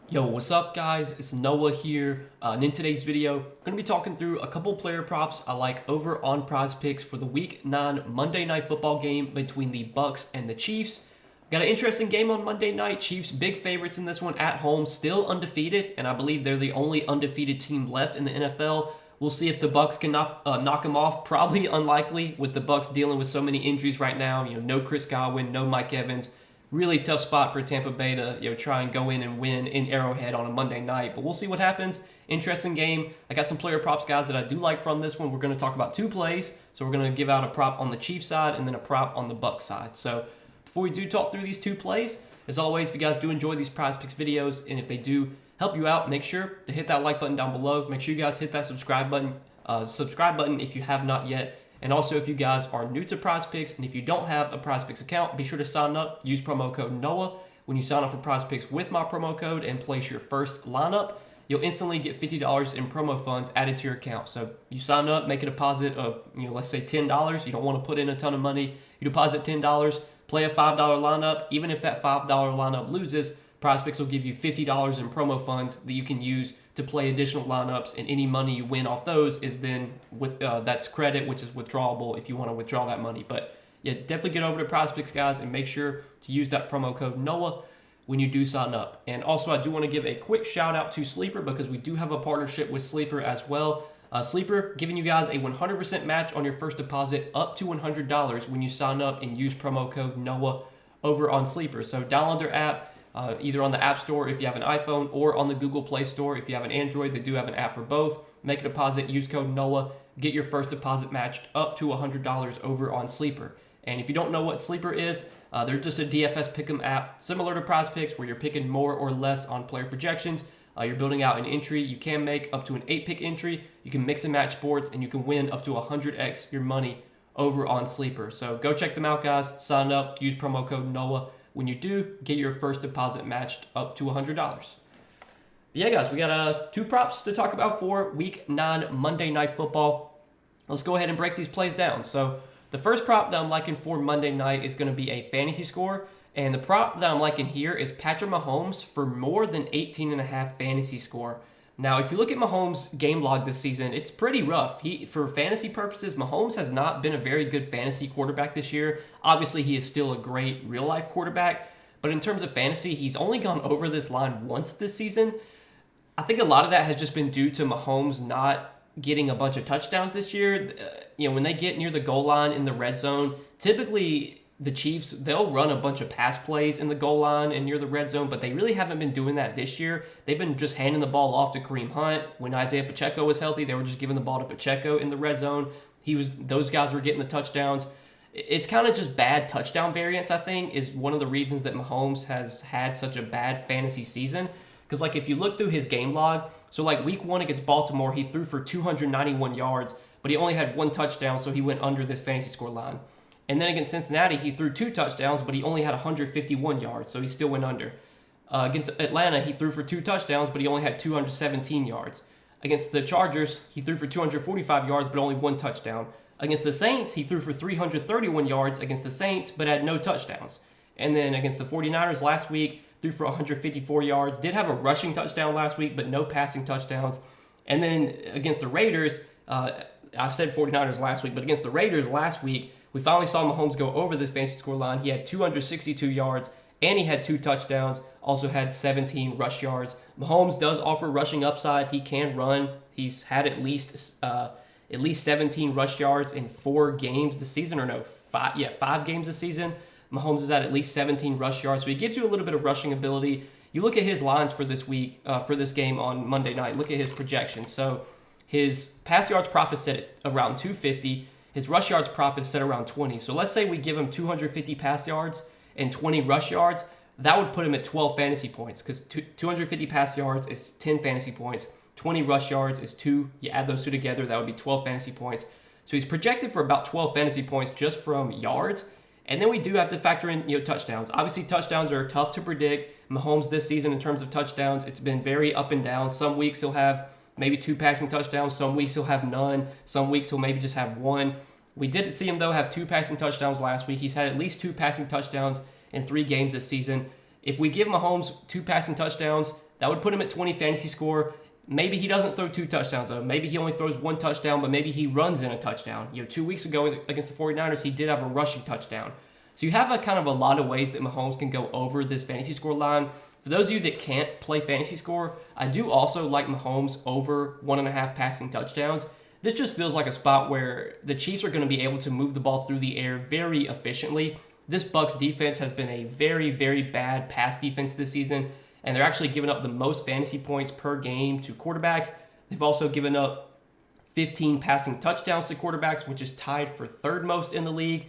Yo, what's up guys? It's Noah here, and in today's video, I'm going to be talking through a couple player props I like over on Prizepicks for the Week 9 Monday Night Football game between the Bucs and the Chiefs. Got an interesting game on Monday night. Chiefs big favorites in this one at home, still undefeated, and I believe they're the only undefeated team left in the NFL. We'll see if the Bucs can knock them off. Probably unlikely with the Bucs dealing with so many injuries right now. No Chris Godwin, no Mike Evans. Really tough spot for Tampa Bay to try and go in and win in Arrowhead on a Monday night. But we'll see what happens. Interesting game. I got some player props, guys, that I do like from this one. We're going to talk about two plays. So we're going to give out a prop on the Chiefs side and then a prop on the Bucs side. So before we do talk through these two plays, as always, if you guys do enjoy these Prizepicks videos and if they do help you out, make sure to hit that like button down below. Make sure you guys hit that subscribe button if you have not yet. And also, if you guys are new to Prizepicks and if you don't have a Prizepicks account, be sure to sign up. Use promo code NOAH when you sign up for Prizepicks with my promo code and place your first lineup. You'll instantly get $50 in promo funds added to your account. So you sign up, make a deposit of, let's say $10. You don't want to put in a ton of money. You deposit $10, play a $5 lineup. Even if that $5 lineup loses, Prizepicks will give you $50 in promo funds that you can use to play additional lineups, and any money you win off those is then that's credit, which is withdrawable if you want to withdraw that money. But yeah, definitely get over to Prizepicks, guys, and make sure to use that promo code NOAH when you do sign up. And also, I do want to give a quick shout out to Sleeper because we do have a partnership with Sleeper as well. Sleeper giving you guys a 100% match on your first deposit up to $100 when you sign up and use promo code NOAH over on Sleeper. So download their app. Either on the App Store if you have an iPhone or on the Google Play Store if you have an Android. They do have an app for both. Make a deposit, use code NOAH, get your first deposit matched up to $100 over on Sleeper. And if you don't know what Sleeper is, they're just a DFS pick'em app similar to Prizepicks where you're picking more or less on player projections. You're building out an entry. You can make up to an 8-pick entry. You can mix and match sports, and you can win up to 100x your money over on Sleeper. So go check them out, guys. Sign up, use promo code NOAH. When you do, get your first deposit matched up to $100. Yeah, guys, we got two props to talk about for Week 9 Monday Night Football. Let's go ahead and break these plays down. So the first prop that I'm liking for Monday night is going to be a fantasy score. And the prop that I'm liking here is Patrick Mahomes for more than 18.5 fantasy score. Now, if you look at Mahomes' game log this season, it's pretty rough. For fantasy purposes, Mahomes has not been a very good fantasy quarterback this year. Obviously, he is still a great real-life quarterback, but in terms of fantasy, he's only gone over this line once this season. I think a lot of that has just been due to Mahomes not getting a bunch of touchdowns this year. When they get near the goal line in the red zone, typically the Chiefs, they'll run a bunch of pass plays in the goal line and near the red zone, but they really haven't been doing that this year. They've been just handing the ball off to Kareem Hunt. When Isaiah Pacheco was healthy, they were just giving the ball to Pacheco in the red zone. Those guys were getting the touchdowns. It's kind of just bad touchdown variance, I think, is one of the reasons that Mahomes has had such a bad fantasy season. Because, if you look through his game log, so, Week 1 against Baltimore, he threw for 291 yards, but he only had one touchdown, so he went under this fantasy score line. And then against Cincinnati, he threw 2 touchdowns, but he only had 151 yards, so he still went under. Against Atlanta, he threw for 2 touchdowns, but he only had 217 yards. Against the Chargers, he threw for 245 yards, but only 1 touchdown. Against the Saints, he threw for 331 yards against the Saints, but had no touchdowns. And then against the 49ers last week, threw for 154 yards. Did have a rushing touchdown last week, but no passing touchdowns. And then against the Raiders, I said 49ers last week, but against the Raiders last week, we finally saw Mahomes go over this fantasy score line. He had 262 yards, and he had 2 touchdowns, also had 17 rush yards. Mahomes does offer rushing upside. He can run. He's had at least 17 rush yards in 4 games this season, or no, 5 games this season. Mahomes is at least 17 rush yards, so he gives you a little bit of rushing ability. You look at his lines for this week, for this game on Monday night. Look at his projections. So his pass yards prop is set at around 250. His rush yards prop is set around 20. So let's say we give him 250 pass yards and 20 rush yards. That would put him at 12 fantasy points because 250 pass yards is 10 fantasy points. 20 rush yards is 2. You add those two together, that would be 12 fantasy points. So he's projected for about 12 fantasy points just from yards. And then we do have to factor in, touchdowns. Obviously, touchdowns are tough to predict. Mahomes this season in terms of touchdowns, it's been very up and down. Some weeks he'll have maybe 2 passing touchdowns. Some weeks he'll have none. Some weeks he'll maybe just have 1. We did see him, though, have 2 passing touchdowns last week. He's had at least 2 passing touchdowns in 3 games this season. If we give Mahomes 2 passing touchdowns, that would put him at 20 fantasy score. Maybe he doesn't throw 2 touchdowns, though. Maybe he only throws 1 touchdown, but maybe he runs in a touchdown. 2 weeks ago against the 49ers, he did have a rushing touchdown. So you have a kind of a lot of ways that Mahomes can go over this fantasy score line. For those of you that can't play fantasy score, I do also like Mahomes over 1.5 passing touchdowns. This just feels like a spot where the Chiefs are going to be able to move the ball through the air very efficiently. This Bucs defense has been a very, very bad pass defense this season, and they're actually giving up the most fantasy points per game to quarterbacks. They've also given up 15 passing touchdowns to quarterbacks, which is tied for 3rd most in the league.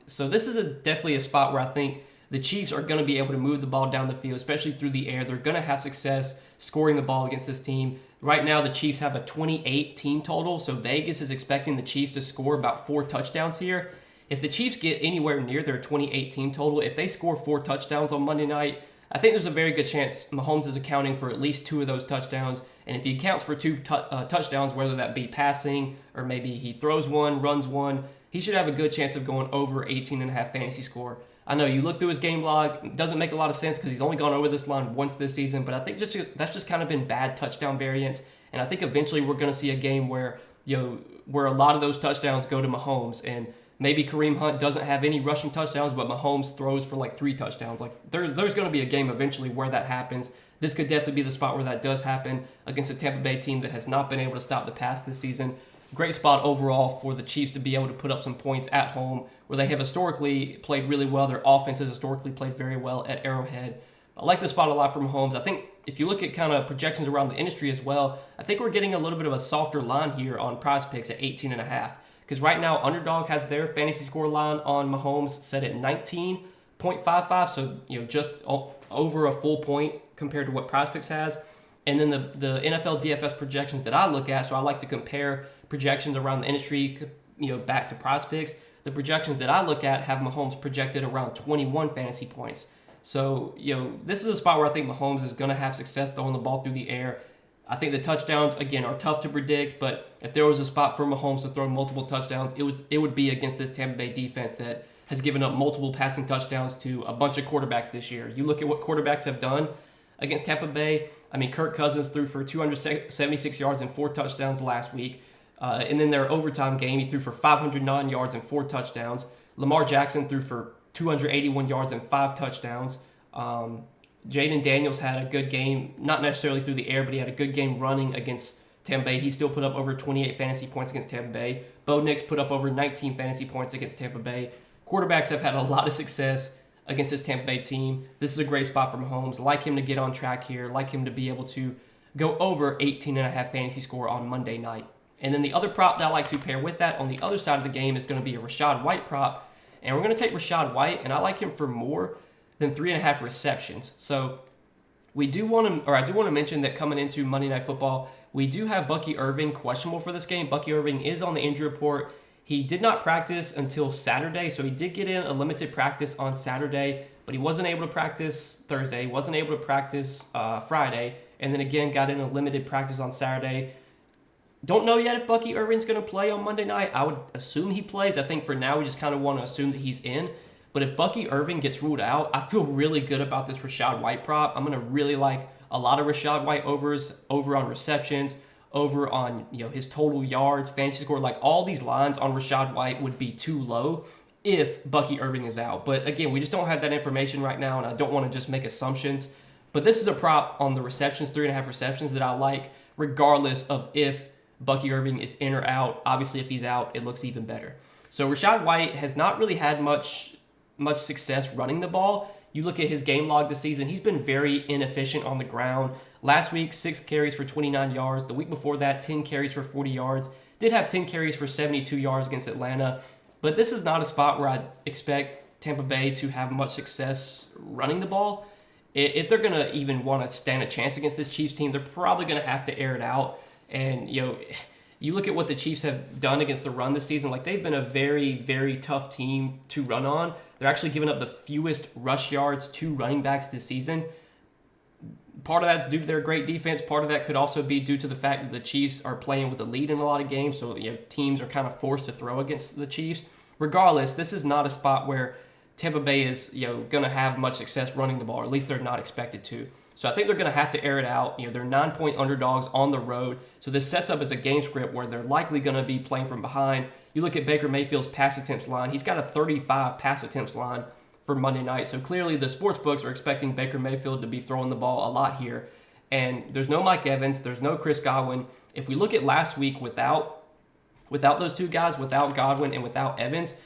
So this is definitely a spot where I think the Chiefs are going to be able to move the ball down the field, especially through the air. They're going to have success scoring the ball against this team. Right now, the Chiefs have a 28 team total, so Vegas is expecting the Chiefs to score about 4 touchdowns here. If the Chiefs get anywhere near their 28 team total, if they score 4 touchdowns on Monday night, I think there's a very good chance Mahomes is accounting for at least 2 of those touchdowns. And if he accounts for 2 touchdowns, whether that be passing or maybe he throws 1, runs 1, he should have a good chance of going over 18.5 fantasy score. I know you look through his game log, it doesn't make a lot of sense because he's only gone over this line once this season, but I think that's just kind of been bad touchdown variance. And I think eventually we're going to see a game where where a lot of those touchdowns go to Mahomes, and maybe Kareem Hunt doesn't have any rushing touchdowns, but Mahomes throws for like 3 touchdowns. Like there's going to be a game eventually where that happens. This could definitely be the spot where that does happen against a Tampa Bay team that has not been able to stop the pass this season. Great spot overall for the Chiefs to be able to put up some points at home where they have historically played really well. Their offense has historically played very well at Arrowhead. I like this spot a lot from Mahomes. I think if you look at kind of projections around the industry as well, I think we're getting a little bit of a softer line here on Prizepicks at 18.5. Because right now, Underdog has their fantasy score line on Mahomes set at 19.55, so just over a full point compared to what Prizepicks has. And then the NFL DFS projections that I look at, so I like to compare projections around the industry, back to Prizepicks. The projections that I look at have Mahomes projected around 21 fantasy points. So, this is a spot where I think Mahomes is going to have success throwing the ball through the air. I think the touchdowns, again, are tough to predict, but if there was a spot for Mahomes to throw multiple touchdowns, it would be against this Tampa Bay defense that has given up multiple passing touchdowns to a bunch of quarterbacks this year. You look at what quarterbacks have done against Tampa Bay. I mean, Kirk Cousins threw for 276 yards and 4 touchdowns last week. And then their overtime game, he threw for 509 yards and 4 touchdowns. Lamar Jackson threw for 281 yards and 5 touchdowns. Jaden Daniels had a good game, not necessarily through the air, but he had a good game running against Tampa Bay. He still put up over 28 fantasy points against Tampa Bay. Bo Nix put up over 19 fantasy points against Tampa Bay. Quarterbacks have had a lot of success against this Tampa Bay team. This is a great spot for Mahomes. Like him to get on track here. Like him to be able to go over 18.5 fantasy score on Monday night. And then the other prop that I like to pair with that on the other side of the game is going to be a Rachaad White prop. And we're going to take Rachaad White, and I like him for more than 3.5 receptions. So I do want to mention that coming into Monday Night Football, we do have Bucky Irving questionable for this game. Bucky Irving is on the injury report. He did not practice until Saturday, so he did get in a limited practice on Saturday, but he wasn't able to practice Thursday. He wasn't able to practice Friday, and then again got in a limited practice on Saturday. Don't know yet if Bucky Irving's going to play on Monday night. I would assume he plays. I think for now we just kind of want to assume that he's in. But if Bucky Irving gets ruled out, I feel really good about this Rachaad White prop. I'm going to really like a lot of Rachaad White over on receptions, over on his total yards, fantasy score. Like all these lines on Rachaad White would be too low if Bucky Irving is out. But again, we just don't have that information right now, and I don't want to just make assumptions. But this is a prop on the receptions, 3.5 receptions that I like, regardless of if Bucky Irving is in or out. Obviously, if he's out, it looks even better. So Rachaad White has not really had much success running the ball. You look at his game log this season, he's been very inefficient on the ground. Last week, 6 carries for 29 yards. The week before that, 10 carries for 40 yards. Did have 10 carries for 72 yards against Atlanta. But this is not a spot where I'd expect Tampa Bay to have much success running the ball. If they're going to even want to stand a chance against this Chiefs team, they're probably going to have to air it out. And, you look at what the Chiefs have done against the run this season, like they've been a very, very tough team to run on. They're actually giving up the fewest rush yards to running backs this season. Part of that's due to their great defense. Part of that could also be due to the fact that the Chiefs are playing with a lead in a lot of games, so teams are kind of forced to throw against the Chiefs. Regardless, this is not a spot where Tampa Bay is going to have much success running the ball, or at least they're not expected to. So I think they're going to have to air it out. They're 9-point underdogs on the road. So this sets up as a game script where they're likely going to be playing from behind. You look at Baker Mayfield's pass attempts line. He's got a 35 pass attempts line for Monday night. So clearly the sports books are expecting Baker Mayfield to be throwing the ball a lot here. And there's no Mike Evans. There's no Chris Godwin. If we look at last week without those two guys, without Godwin and without Evans,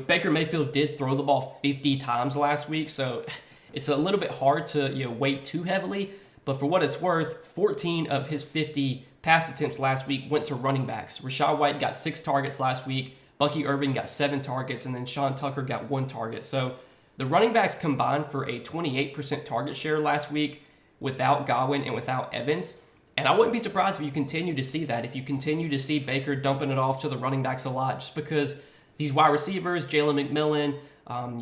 Baker Mayfield did throw the ball 50 times last week. So it's a little bit hard to weight too heavily, but for what it's worth, 14 of his 50 pass attempts last week went to running backs. Rachaad White got 6 targets last week, Bucky Irving got 7 targets, and then Sean Tucker got 1 target. So the running backs combined for a 28% target share last week without Godwin and without Evans. And I wouldn't be surprised if you continue to see that, if you continue to see Baker dumping it off to the running backs a lot, just because these wide receivers, Jalen McMillan,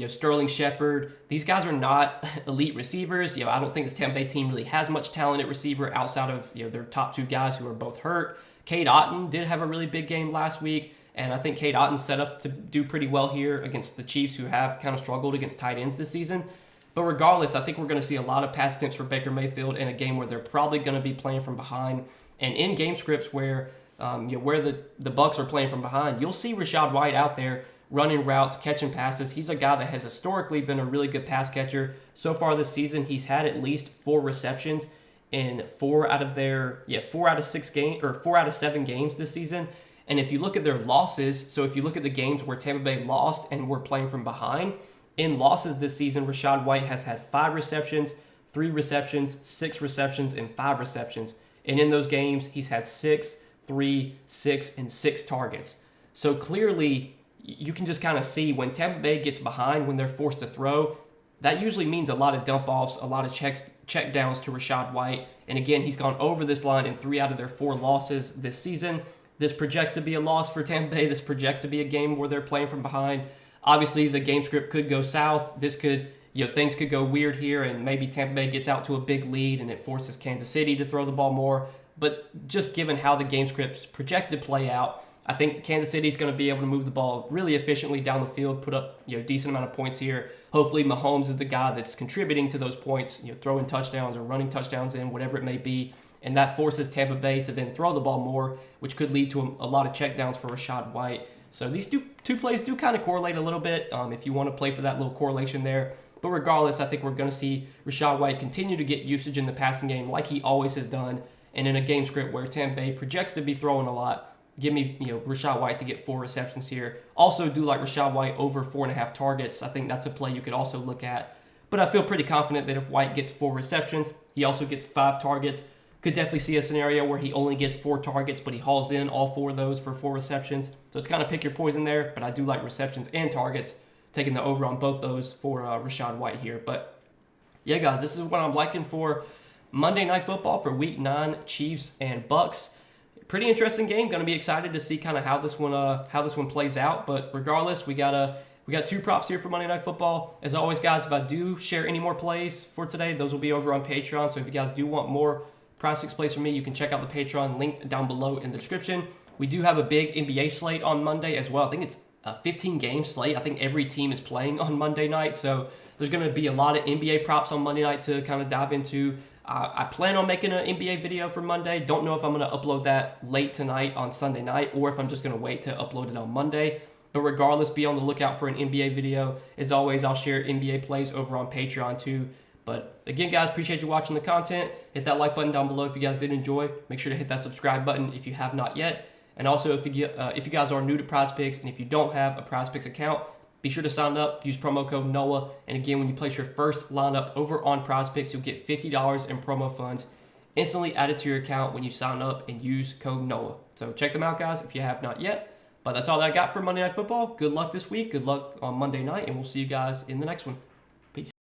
Sterling Shepard, these guys are not elite receivers. I don't think this Tampa Bay team really has much talent at receiver outside of their top 2 guys who are both hurt. Cade Otton did have a really big game last week, and I think Cade Otton's set up to do pretty well here against the Chiefs, who have kind of struggled against tight ends this season. But regardless, I think we're going to see a lot of pass attempts for Baker Mayfield in a game where they're probably going to be playing from behind. And in game scripts where where the Bucs are playing from behind, you'll see Rachaad White out there running routes, catching passes. He's a guy that has historically been a really good pass catcher. So far this season, he's had at least 4 receptions in 4 out of 7 games this season. And if you look at their losses, so if you look at the games where Tampa Bay lost and were playing from behind, in losses this season, Rachaad White has had 5 receptions, 3 receptions, 6 receptions, and 5 receptions. And in those games, he's had 6, 3, 6, and 6 targets. So clearly, you can just kind of see when Tampa Bay gets behind, when they're forced to throw, that usually means a lot of dump-offs, a lot of check downs to Rachaad White. And again, he's gone over this line in 3 out of their 4 losses this season. This projects to be a loss for Tampa Bay. This projects to be a game where they're playing from behind. Obviously, the game script could go south. This could, things could go weird here, and maybe Tampa Bay gets out to a big lead and it forces Kansas City to throw the ball more. But just given how the game script's projected to play out, I think Kansas City's going to be able to move the ball really efficiently down the field, put up decent amount of points here. Hopefully Mahomes is the guy that's contributing to those points, throwing touchdowns or running touchdowns in, whatever it may be. And that forces Tampa Bay to then throw the ball more, which could lead to a lot of checkdowns for Rachaad White. So these two plays do kind of correlate a little bit if you want to play for that little correlation there. But regardless, I think we're going to see Rachaad White continue to get usage in the passing game like he always has done. And in a game script where Tampa Bay projects to be throwing a lot, give me, Rachaad White to get 4 receptions here. Also do like Rachaad White over 4.5 targets. I think that's a play you could also look at. But I feel pretty confident that if White gets 4 receptions, he also gets 5 targets. Could definitely see a scenario where he only gets 4 targets, but he hauls in all 4 of those for 4 receptions. So it's kind of pick your poison there, but I do like receptions and targets, taking the over on both those for Rachaad White here. But yeah, guys, this is what I'm liking for Monday Night Football for Week 9, Chiefs and Bucs. Pretty interesting game. Going to be excited to see kind of how this one plays out. But regardless, we got 2 props here for Monday Night Football. As always, guys, if I do share any more plays for today, those will be over on Patreon. So if you guys do want more Prizepicks plays from me, you can check out the Patreon linked down below in the description. We do have a big NBA slate on Monday as well. I think it's a 15-game slate. I think every team is playing on Monday night. So there's going to be a lot of NBA props on Monday night to kind of dive into. I plan on making an NBA video for Monday. Don't know if I'm going to upload that late tonight on Sunday night or if I'm just going to wait to upload it on Monday. But regardless, be on the lookout for an NBA video. As always, I'll share NBA plays over on Patreon too. But again, guys, appreciate you watching the content. Hit that like button down below if you guys did enjoy. Make sure to hit that subscribe button if you have not yet. And also, if you guys are new to Prizepicks and if you don't have a Prizepicks account, be sure to sign up, use promo code NOAH. And again, when you place your first lineup over on Prizepicks, you'll get $50 in promo funds instantly added to your account when you sign up and use code NOAH. So check them out, guys, if you have not yet. But that's all that I got for Monday Night Football. Good luck this week. Good luck on Monday night, and we'll see you guys in the next one.